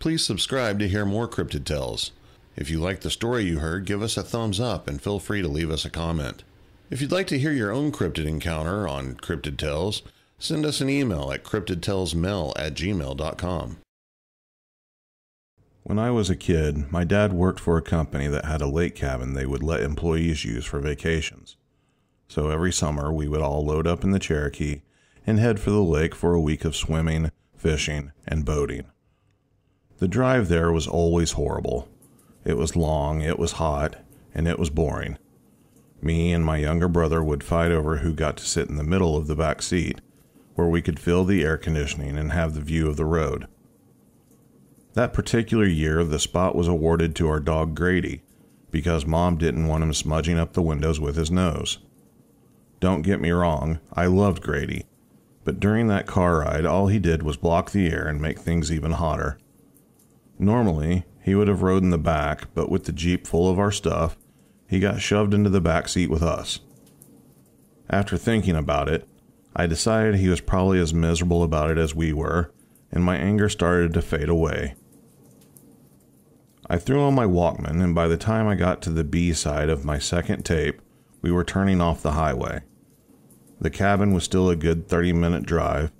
Please subscribe to hear more Cryptid Tales. If you like the story you heard, give us a thumbs up and feel free to leave us a comment. If you'd like to hear your own cryptid encounter on Cryptid Tales, send us an email at cryptidtalesmail@gmail.com. When I was a kid, my dad worked for a company that had a lake cabin they would let employees use for vacations. So every summer, we would all load up in the Cherokee and head for the lake for a week of swimming, fishing, and boating. The drive there was always horrible. It was long, it was hot, and it was boring. Me and my younger brother would fight over who got to sit in the middle of the back seat, where we could feel the air conditioning and have the view of the road. That particular year, the spot was awarded to our dog Grady, because Mom didn't want him smudging up the windows with his nose. Don't get me wrong, I loved Grady, but during that car ride, all he did was block the air and make things even hotter. Normally, he would have rode in the back, but with the Jeep full of our stuff, he got shoved into the back seat with us. After thinking about it, I decided he was probably as miserable about it as we were, and my anger started to fade away. I threw on my Walkman, and by the time I got to the B side of my second tape, we were turning off the highway. The cabin was still a good 30-minute drive,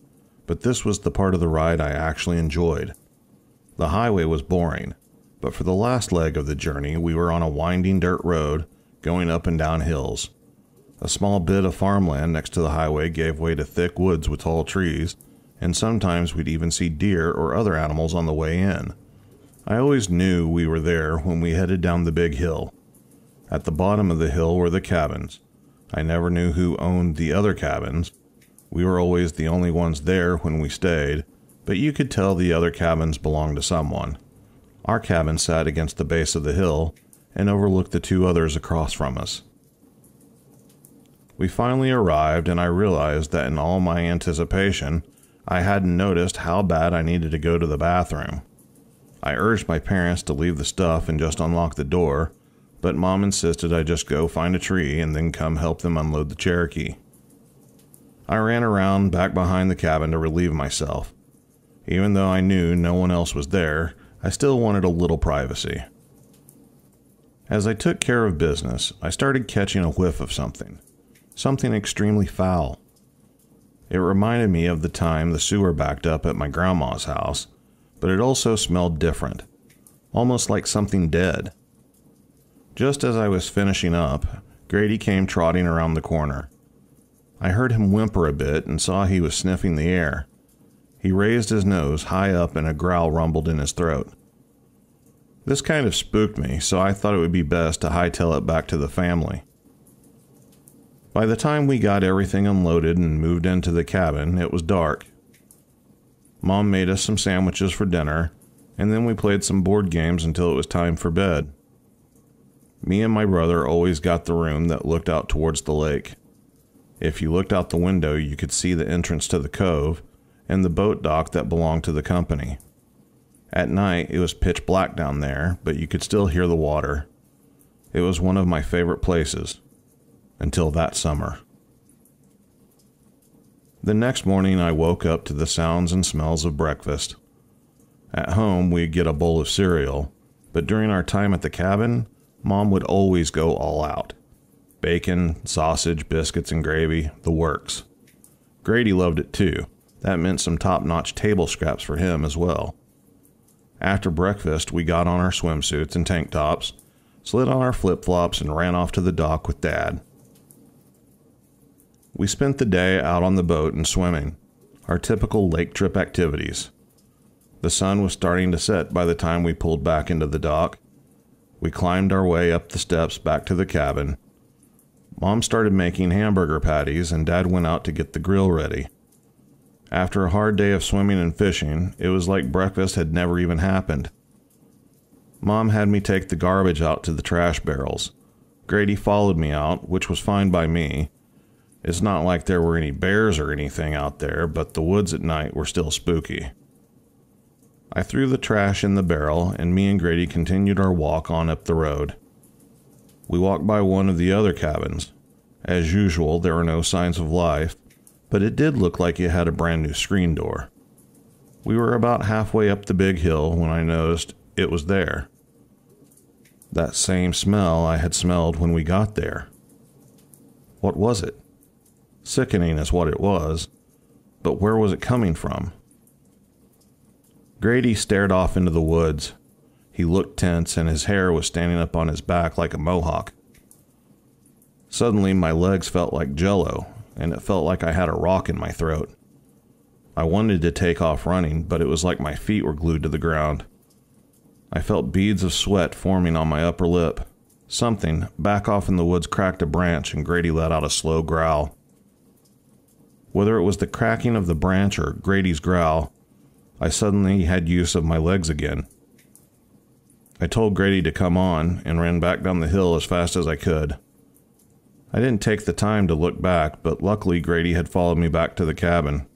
but this was the part of the ride I actually enjoyed. The highway was boring, but for the last leg of the journey, we were on a winding dirt road going up and down hills. A small bit of farmland next to the highway gave way to thick woods with tall trees, and sometimes we'd even see deer or other animals on the way in. I always knew we were there when we headed down the big hill. At the bottom of the hill were the cabins. I never knew who owned the other cabins. We were always the only ones there when we stayed, but you could tell the other cabins belonged to someone. Our cabin sat against the base of the hill and overlooked the two others across from us. We finally arrived, and I realized that in all my anticipation, I hadn't noticed how bad I needed to go to the bathroom. I urged my parents to leave the stuff and just unlock the door, but Mom insisted I just go find a tree and then come help them unload the Cherokee. I ran around back behind the cabin to relieve myself. Even though I knew no one else was there, I still wanted a little privacy. As I took care of business, I started catching a whiff of something extremely foul. It reminded me of the time the sewer backed up at my grandma's house, but it also smelled different, almost like something dead. Just as I was finishing up, Grady came trotting around the corner. I heard him whimper a bit and saw he was sniffing the air. He raised his nose high up and a growl rumbled in his throat. This kind of spooked me, so I thought it would be best to hightail it back to the family. By the time we got everything unloaded and moved into the cabin, it was dark. Mom made us some sandwiches for dinner, and then we played some board games until it was time for bed. Me and my brother always got the room that looked out towards the lake. If you looked out the window, you could see the entrance to the cove and the boat dock that belonged to the company. At night, it was pitch black down there, but you could still hear the water. It was one of my favorite places, until that summer. The next morning, I woke up to the sounds and smells of breakfast. At home, we'd get a bowl of cereal, but during our time at the cabin, Mom would always go all out. Bacon, sausage, biscuits, and gravy, the works. Grady loved it too. That meant some top-notch table scraps for him as well. After breakfast, we got on our swimsuits and tank tops, slid on our flip-flops, and ran off to the dock with Dad. We spent the day out on the boat and swimming, our typical lake trip activities. The sun was starting to set by the time we pulled back into the dock. We climbed our way up the steps back to the cabin. Mom started making hamburger patties, and Dad went out to get the grill ready. After a hard day of swimming and fishing, it was like breakfast had never even happened. Mom had me take the garbage out to the trash barrels. Grady followed me out, which was fine by me. It's not like there were any bears or anything out there, but the woods at night were still spooky. I threw the trash in the barrel, and me and Grady continued our walk on up the road. We walked by one of the other cabins. As usual, there were no signs of life, but it did look like it had a brand new screen door. We were about halfway up the big hill when I noticed it was there. That same smell I had smelled when we got there. What was it? Sickening is what it was, but where was it coming from? Grady stared off into the woods. He looked tense and his hair was standing up on his back like a mohawk. Suddenly my legs felt like jello, and it felt like I had a rock in my throat. I wanted to take off running, but it was like my feet were glued to the ground. I felt beads of sweat forming on my upper lip. Something back off in the woods cracked a branch and Grady let out a slow growl. Whether it was the cracking of the branch or Grady's growl, I suddenly had use of my legs again. I told Grady to come on and ran back down the hill as fast as I could. I didn't take the time to look back, but luckily Grady had followed me back to the cabin.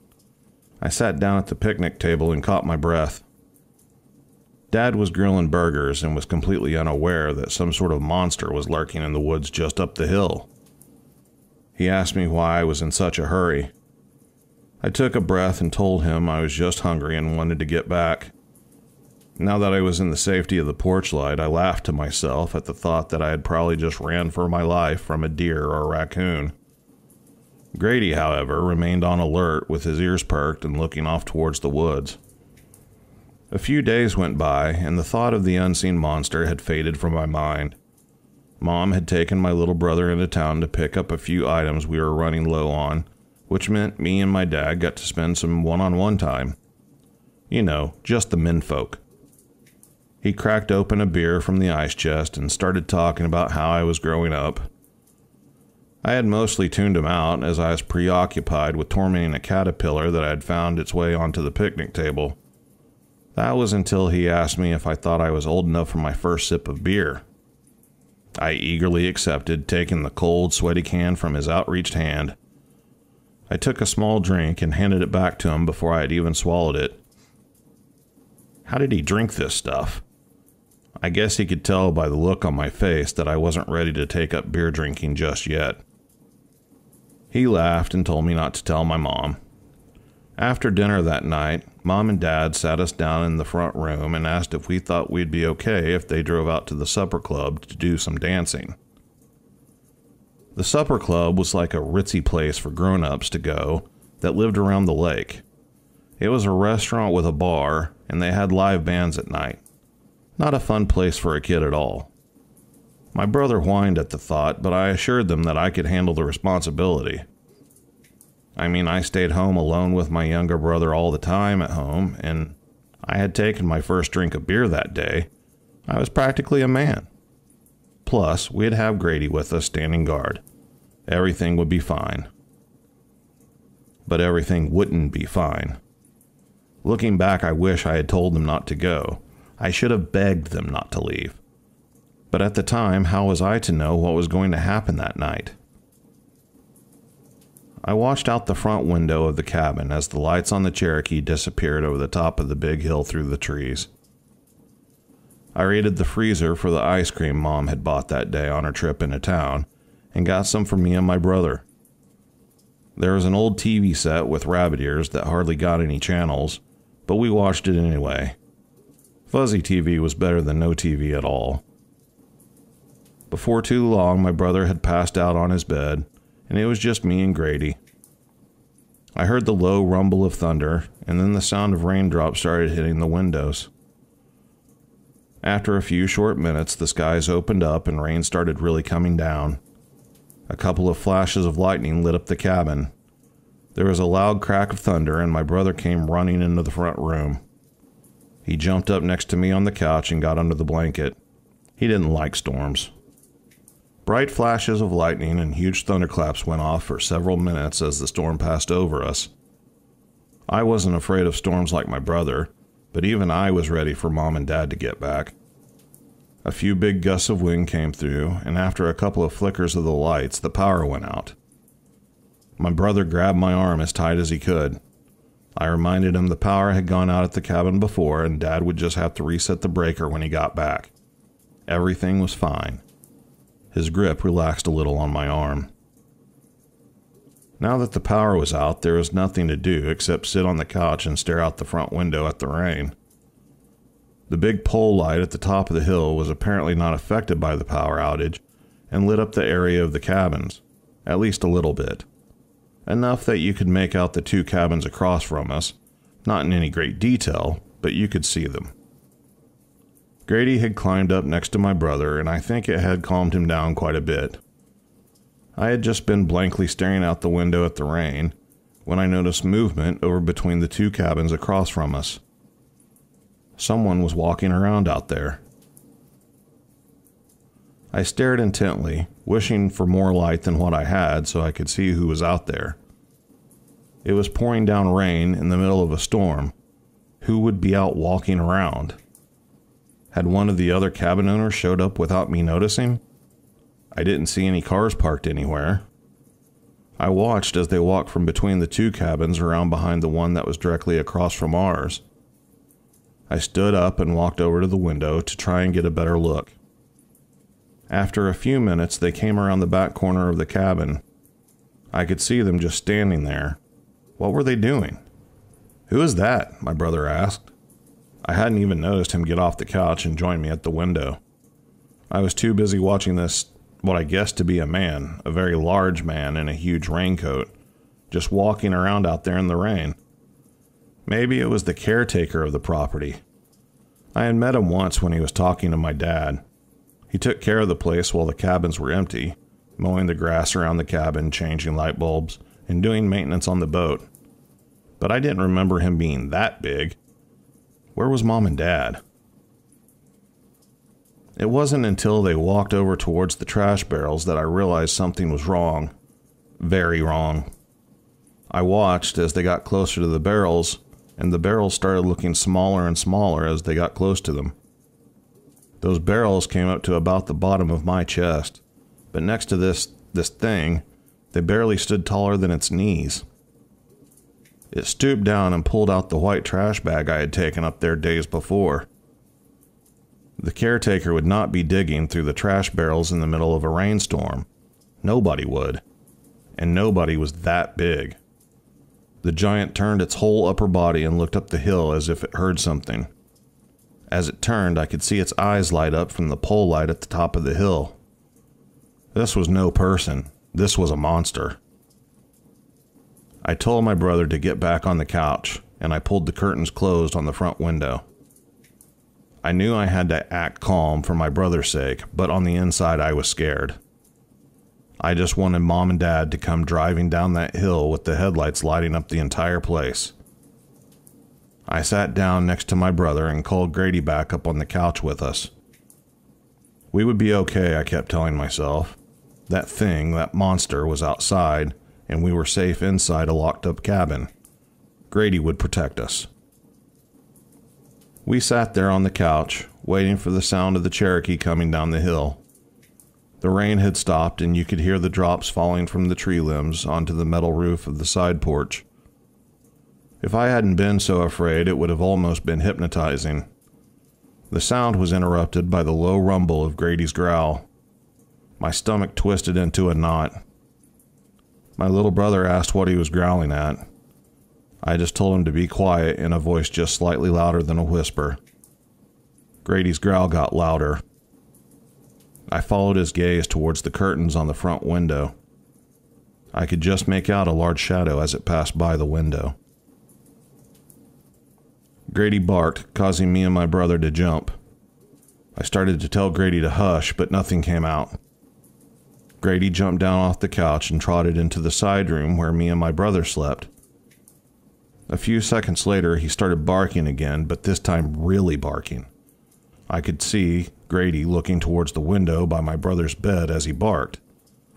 I sat down at the picnic table and caught my breath. Dad was grilling burgers and was completely unaware that some sort of monster was lurking in the woods just up the hill. He asked me why I was in such a hurry. I took a breath and told him I was just hungry and wanted to get back. Now that I was in the safety of the porch light, I laughed to myself at the thought that I had probably just ran for my life from a deer or a raccoon. Grady, however, remained on alert with his ears perked and looking off towards the woods. A few days went by, and the thought of the unseen monster had faded from my mind. Mom had taken my little brother into town to pick up a few items we were running low on, which meant me and my dad got to spend some one-on-one time. You know, just the menfolk. He cracked open a beer from the ice chest and started talking about how I was growing up. I had mostly tuned him out as I was preoccupied with tormenting a caterpillar that had found its way onto the picnic table. That was until he asked me if I thought I was old enough for my first sip of beer. I eagerly accepted, taking the cold, sweaty can from his outreached hand. I took a small drink and handed it back to him before I had even swallowed it. How did he drink this stuff? I guess he could tell by the look on my face that I wasn't ready to take up beer drinking just yet. He laughed and told me not to tell my mom. After dinner that night, Mom and Dad sat us down in the front room and asked if we thought we'd be okay if they drove out to the supper club to do some dancing. The supper club was like a ritzy place for grown-ups to go that lived around the lake. It was a restaurant with a bar, and they had live bands at night. Not a fun place for a kid at all. My brother whined at the thought, but I assured them that I could handle the responsibility. I mean, I stayed home alone with my younger brother all the time at home, and I had taken my first drink of beer that day. I was practically a man. Plus, we'd have Grady with us standing guard. Everything would be fine. But everything wouldn't be fine. Looking back, I wish I had told them not to go. I should have begged them not to leave. But at the time, how was I to know what was going to happen that night? I watched out the front window of the cabin as the lights on the Cherokee disappeared over the top of the big hill through the trees. I raided the freezer for the ice cream Mom had bought that day on her trip into town and got some for me and my brother. There was an old TV set with rabbit ears that hardly got any channels, but we watched it anyway. Fuzzy TV was better than no TV at all. Before too long, my brother had passed out on his bed, and it was just me and Grady. I heard the low rumble of thunder, and then the sound of raindrops started hitting the windows. After a few short minutes, the skies opened up and rain started really coming down. A couple of flashes of lightning lit up the cabin. There was a loud crack of thunder, and my brother came running into the front room. He jumped up next to me on the couch and got under the blanket. He didn't like storms. Bright flashes of lightning and huge thunderclaps went off for several minutes as the storm passed over us. I wasn't afraid of storms like my brother, but even I was ready for Mom and Dad to get back. A few big gusts of wind came through, and after a couple of flickers of the lights, the power went out. My brother grabbed my arm as tight as he could. I reminded him the power had gone out at the cabin before, and Dad would just have to reset the breaker when he got back. Everything was fine. His grip relaxed a little on my arm. Now that the power was out, there was nothing to do except sit on the couch and stare out the front window at the rain. The big pole light at the top of the hill was apparently not affected by the power outage and lit up the area of the cabins, at least a little bit. Enough that you could make out the 2 cabins across from us, not in any great detail, but you could see them. Grady had climbed up next to my brother, and I think it had calmed him down quite a bit. I had just been blankly staring out the window at the rain when I noticed movement over between the 2 cabins across from us. Someone was walking around out there. I stared intently, wishing for more light than what I had so I could see who was out there. It was pouring down rain in the middle of a storm. Who would be out walking around? Had one of the other cabin owners showed up without me noticing? I didn't see any cars parked anywhere. I watched as they walked from between the 2 cabins around behind the one that was directly across from ours. I stood up and walked over to the window to try and get a better look. After a few minutes, they came around the back corner of the cabin. I could see them just standing there. What were they doing? "Who is that?" my brother asked. I hadn't even noticed him get off the couch and join me at the window. I was too busy watching this, what I guessed to be a man, a very large man in a huge raincoat, just walking around out there in the rain. Maybe it was the caretaker of the property. I had met him once when he was talking to my dad. He took care of the place while the cabins were empty, mowing the grass around the cabin, changing light bulbs, and doing maintenance on the boat. But I didn't remember him being that big. Where was Mom and Dad? It wasn't until they walked over towards the trash barrels that I realized something was wrong. Very wrong. I watched as they got closer to the barrels, and the barrels started looking smaller and smaller as they got close to them. Those barrels came up to about the bottom of my chest, but next to this thing, they barely stood taller than its knees. It stooped down and pulled out the white trash bag I had taken up there days before. The caretaker would not be digging through the trash barrels in the middle of a rainstorm. Nobody would. And nobody was that big. The giant turned its whole upper body and looked up the hill as if it heard something. As it turned, I could see its eyes light up from the pole light at the top of the hill. This was no person. This was a monster. I told my brother to get back on the couch, and I pulled the curtains closed on the front window. I knew I had to act calm for my brother's sake, but on the inside I was scared. I just wanted Mom and Dad to come driving down that hill with the headlights lighting up the entire place. I sat down next to my brother and called Grady back up on the couch with us. We would be okay, I kept telling myself. That thing, that monster, was outside, and we were safe inside a locked-up cabin. Grady would protect us. We sat there on the couch, waiting for the sound of the Cherokee coming down the hill. The rain had stopped, and you could hear the drops falling from the tree limbs onto the metal roof of the side porch. If I hadn't been so afraid, it would have almost been hypnotizing. The sound was interrupted by the low rumble of Grady's growl. My stomach twisted into a knot. My little brother asked what he was growling at. I just told him to be quiet in a voice just slightly louder than a whisper. Grady's growl got louder. I followed his gaze towards the curtains on the front window. I could just make out a large shadow as it passed by the window. Grady barked, causing me and my brother to jump. I started to tell Grady to hush, but nothing came out. Grady jumped down off the couch and trotted into the side room where me and my brother slept. A few seconds later, he started barking again, but this time really barking. I could see Grady looking towards the window by my brother's bed as he barked,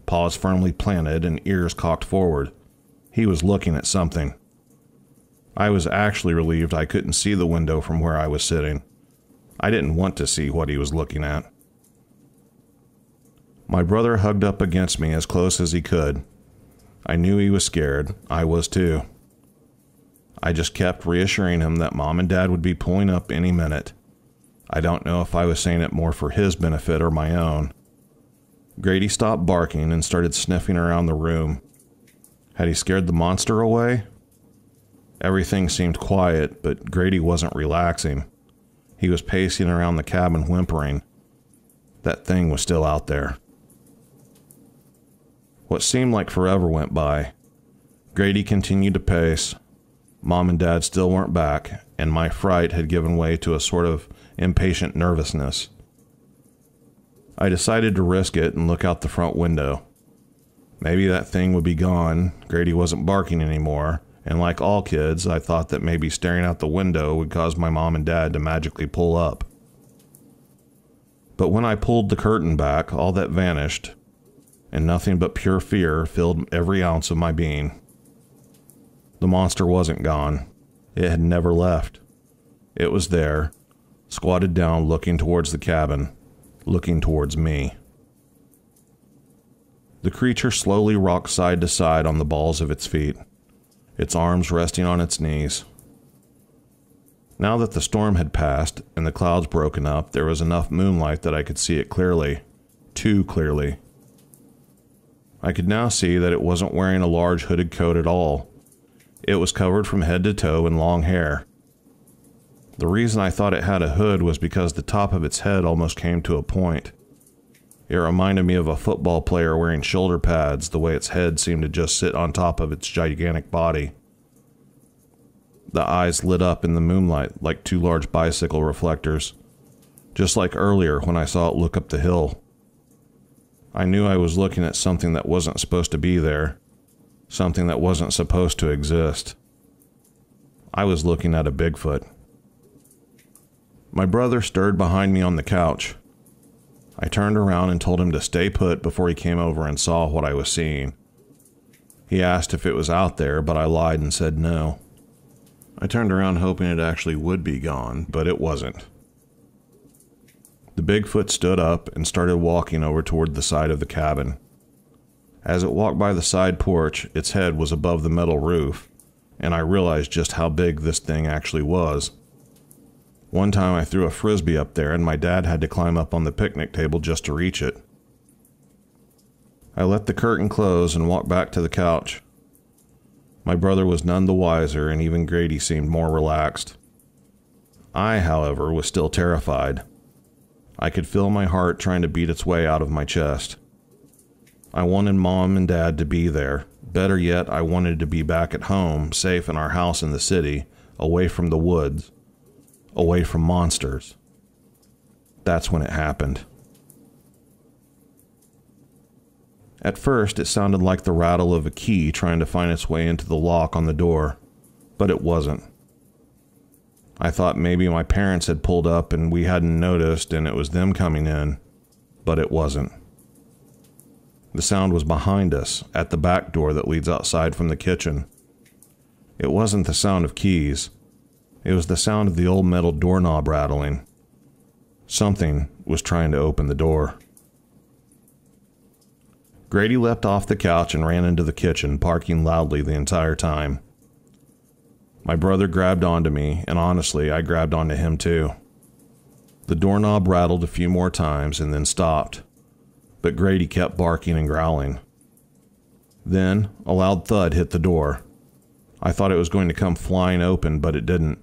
paws firmly planted and ears cocked forward. He was looking at something. I was actually relieved I couldn't see the window from where I was sitting. I didn't want to see what he was looking at. My brother hugged up against me as close as he could. I knew he was scared. I was too. I just kept reassuring him that Mom and Dad would be pulling up any minute. I don't know if I was saying it more for his benefit or my own. Grady stopped barking and started sniffing around the room. Had he scared the monster away? Everything seemed quiet, but Grady wasn't relaxing. He was pacing around the cabin whimpering. That thing was still out there. What seemed like forever went by. Grady continued to pace. Mom and Dad still weren't back, and my fright had given way to a sort of impatient nervousness. I decided to risk it and look out the front window. Maybe that thing would be gone, Grady wasn't barking anymore, and like all kids, I thought that maybe staring out the window would cause my mom and dad to magically pull up. But when I pulled the curtain back, all that vanished, and nothing but pure fear filled every ounce of my being. The monster wasn't gone. It had never left. It was there, squatted down looking towards the cabin, looking towards me. The creature slowly rocked side to side on the balls of its feet, its arms resting on its knees. Now that the storm had passed and the clouds broken up, there was enough moonlight that I could see it clearly, too clearly. I could now see that it wasn't wearing a large hooded coat at all. It was covered from head to toe in long hair. The reason I thought it had a hood was because the top of its head almost came to a point. It reminded me of a football player wearing shoulder pads, the way its head seemed to just sit on top of its gigantic body. The eyes lit up in the moonlight like two large bicycle reflectors, just like earlier when I saw it look up the hill. I knew I was looking at something that wasn't supposed to be there, something that wasn't supposed to exist. I was looking at a Bigfoot. My brother stirred behind me on the couch. I turned around and told him to stay put before he came over and saw what I was seeing. He asked if it was out there, but I lied and said no. I turned around hoping it actually would be gone, but it wasn't. The Bigfoot stood up and started walking over toward the side of the cabin. As it walked by the side porch, its head was above the metal roof, and I realized just how big this thing actually was. One time I threw a frisbee up there and my dad had to climb up on the picnic table just to reach it. I let the curtain close and walked back to the couch. My brother was none the wiser, and even Grady seemed more relaxed. I, however, was still terrified. I could feel my heart trying to beat its way out of my chest. I wanted Mom and Dad to be there. Better yet, I wanted to be back at home, safe in our house in the city, away from the woods, away from monsters. That's when it happened. At first, it sounded like the rattle of a key trying to find its way into the lock on the door, but it wasn't. I thought maybe my parents had pulled up and we hadn't noticed and it was them coming in, but it wasn't. The sound was behind us, at the back door that leads outside from the kitchen. It wasn't the sound of keys. It was the sound of the old metal doorknob rattling. Something was trying to open the door. Grady leapt off the couch and ran into the kitchen, barking loudly the entire time. My brother grabbed onto me, and honestly, I grabbed onto him too. The doorknob rattled a few more times and then stopped, but Grady kept barking and growling. Then, a loud thud hit the door. I thought it was going to come flying open, but it didn't.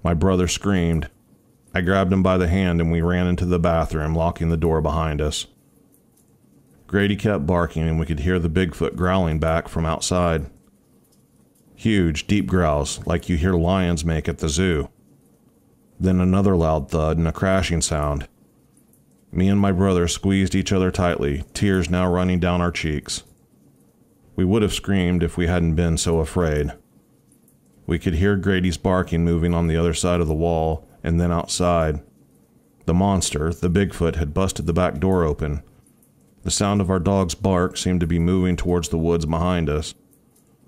My brother screamed. I grabbed him by the hand and we ran into the bathroom, locking the door behind us. Grady kept barking and we could hear the Bigfoot growling back from outside. Huge, deep growls like you hear lions make at the zoo. Then another loud thud and a crashing sound. Me and my brother squeezed each other tightly, tears now running down our cheeks. We would have screamed if we hadn't been so afraid. We could hear Grady's barking moving on the other side of the wall, and then outside. The monster, the Bigfoot, had busted the back door open. The sound of our dog's bark seemed to be moving towards the woods behind us.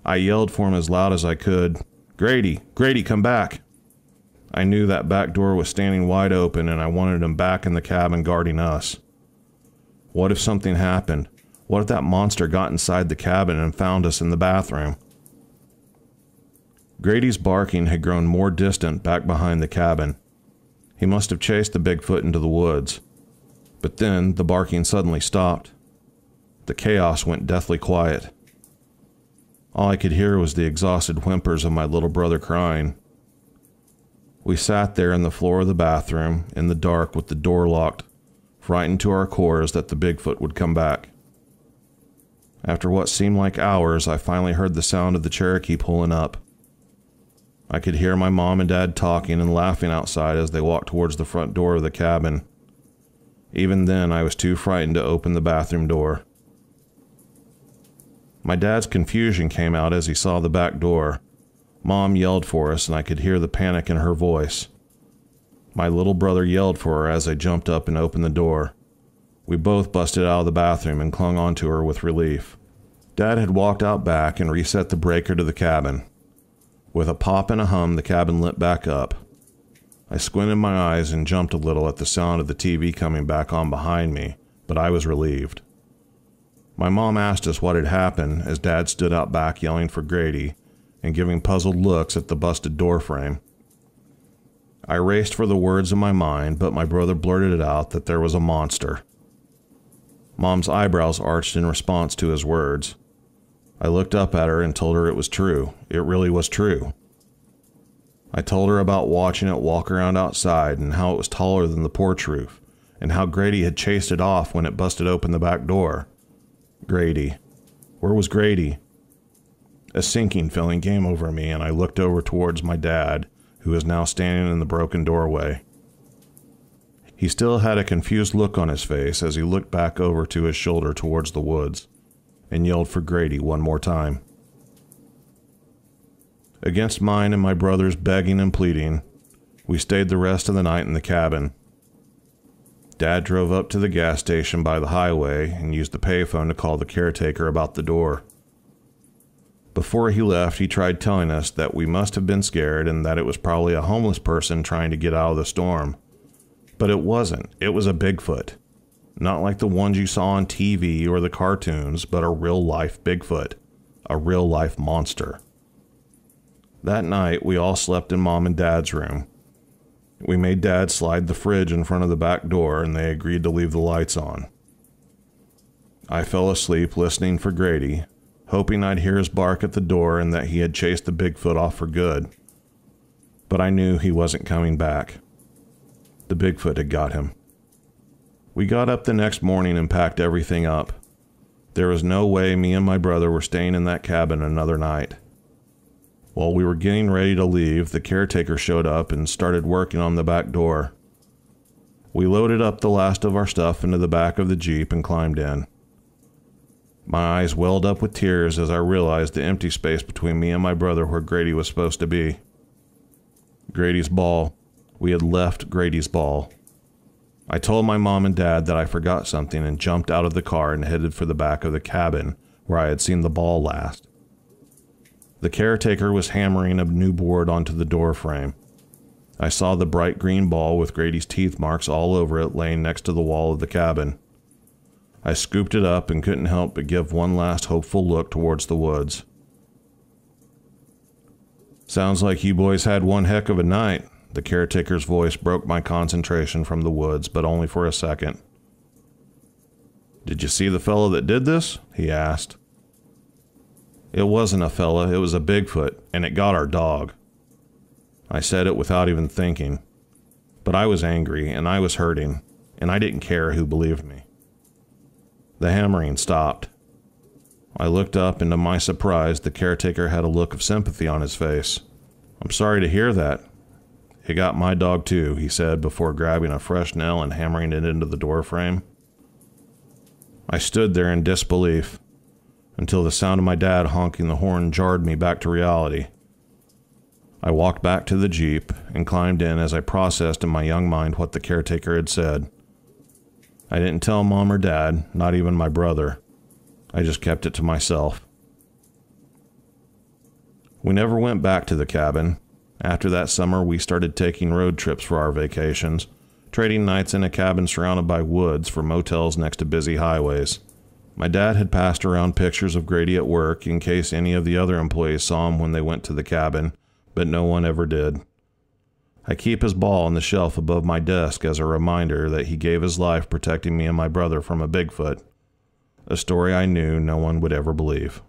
I yelled for him as loud as I could. "Grady! Grady, come back!" I knew that back door was standing wide open and I wanted him back in the cabin guarding us. What if something happened? What if that monster got inside the cabin and found us in the bathroom? Grady's barking had grown more distant back behind the cabin. He must have chased the Bigfoot into the woods. But then the barking suddenly stopped. The chaos went deathly quiet. All I could hear was the exhausted whimpers of my little brother crying. We sat there in the floor of the bathroom, in the dark with the door locked, frightened to our cores that the Bigfoot would come back. After what seemed like hours, I finally heard the sound of the Cherokee pulling up. I could hear my mom and dad talking and laughing outside as they walked towards the front door of the cabin. Even then, I was too frightened to open the bathroom door. My dad's confusion came out as he saw the back door. Mom yelled for us, and I could hear the panic in her voice. My little brother yelled for her as I jumped up and opened the door. We both busted out of the bathroom and clung onto her with relief. Dad had walked out back and reset the breaker to the cabin. With a pop and a hum, the cabin lit back up. I squinted my eyes and jumped a little at the sound of the TV coming back on behind me, but I was relieved. My mom asked us what had happened as Dad stood out back yelling for Grady and giving puzzled looks at the busted door frame. I raced for the words in my mind, but my brother blurted it out that there was a monster. Mom's eyebrows arched in response to his words. I looked up at her and told her it was true. It really was true. I told her about watching it walk around outside and how it was taller than the porch roof, and how Grady had chased it off when it busted open the back door. Grady. Where was Grady? A sinking feeling came over me, and I looked over towards my dad, who was now standing in the broken doorway. He still had a confused look on his face as he looked back over to his shoulder towards the woods, and yelled for Grady one more time. Against mine and my brother's begging and pleading, we stayed the rest of the night in the cabin. Dad drove up to the gas station by the highway and used the payphone to call the caretaker about the door. Before he left, he tried telling us that we must have been scared and that it was probably a homeless person trying to get out of the storm. But it wasn't. It was a Bigfoot. Not like the ones you saw on TV or the cartoons, but a real-life Bigfoot. A real-life monster. That night, we all slept in Mom and Dad's room. We made Dad slide the fridge in front of the back door, and they agreed to leave the lights on. I fell asleep listening for Grady, hoping I'd hear his bark at the door and that he had chased the Bigfoot off for good. But I knew he wasn't coming back. The Bigfoot had got him. We got up the next morning and packed everything up. There was no way me and my brother were staying in that cabin another night. While we were getting ready to leave, the caretaker showed up and started working on the back door. We loaded up the last of our stuff into the back of the Jeep and climbed in. My eyes welled up with tears as I realized the empty space between me and my brother where Grady was supposed to be. Grady's ball. We had left Grady's ball. I told my mom and dad that I forgot something and jumped out of the car and headed for the back of the cabin where I had seen the ball last. The caretaker was hammering a new board onto the door frame. I saw the bright green ball with Grady's teeth marks all over it laying next to the wall of the cabin. I scooped it up and couldn't help but give one last hopeful look towards the woods. "Sounds like you boys had one heck of a night." The caretaker's voice broke my concentration from the woods, but only for a second. "Did you see the fellow that did this?" he asked. "It wasn't a fella, it was a Bigfoot, and it got our dog." I said it without even thinking. But I was angry, and I was hurting, and I didn't care who believed me. The hammering stopped. I looked up, and to my surprise, the caretaker had a look of sympathy on his face. "I'm sorry to hear that. It got my dog too," he said before grabbing a fresh nail and hammering it into the door frame. I stood there in disbelief, until the sound of my dad honking the horn jarred me back to reality. I walked back to the Jeep and climbed in as I processed in my young mind what the caretaker had said. I didn't tell Mom or Dad, not even my brother. I just kept it to myself. We never went back to the cabin. After that summer, we started taking road trips for our vacations, trading nights in a cabin surrounded by woods for motels next to busy highways. My dad had passed around pictures of Grady at work in case any of the other employees saw him when they went to the cabin, but no one ever did. I keep his ball on the shelf above my desk as a reminder that he gave his life protecting me and my brother from a Bigfoot, a story I knew no one would ever believe.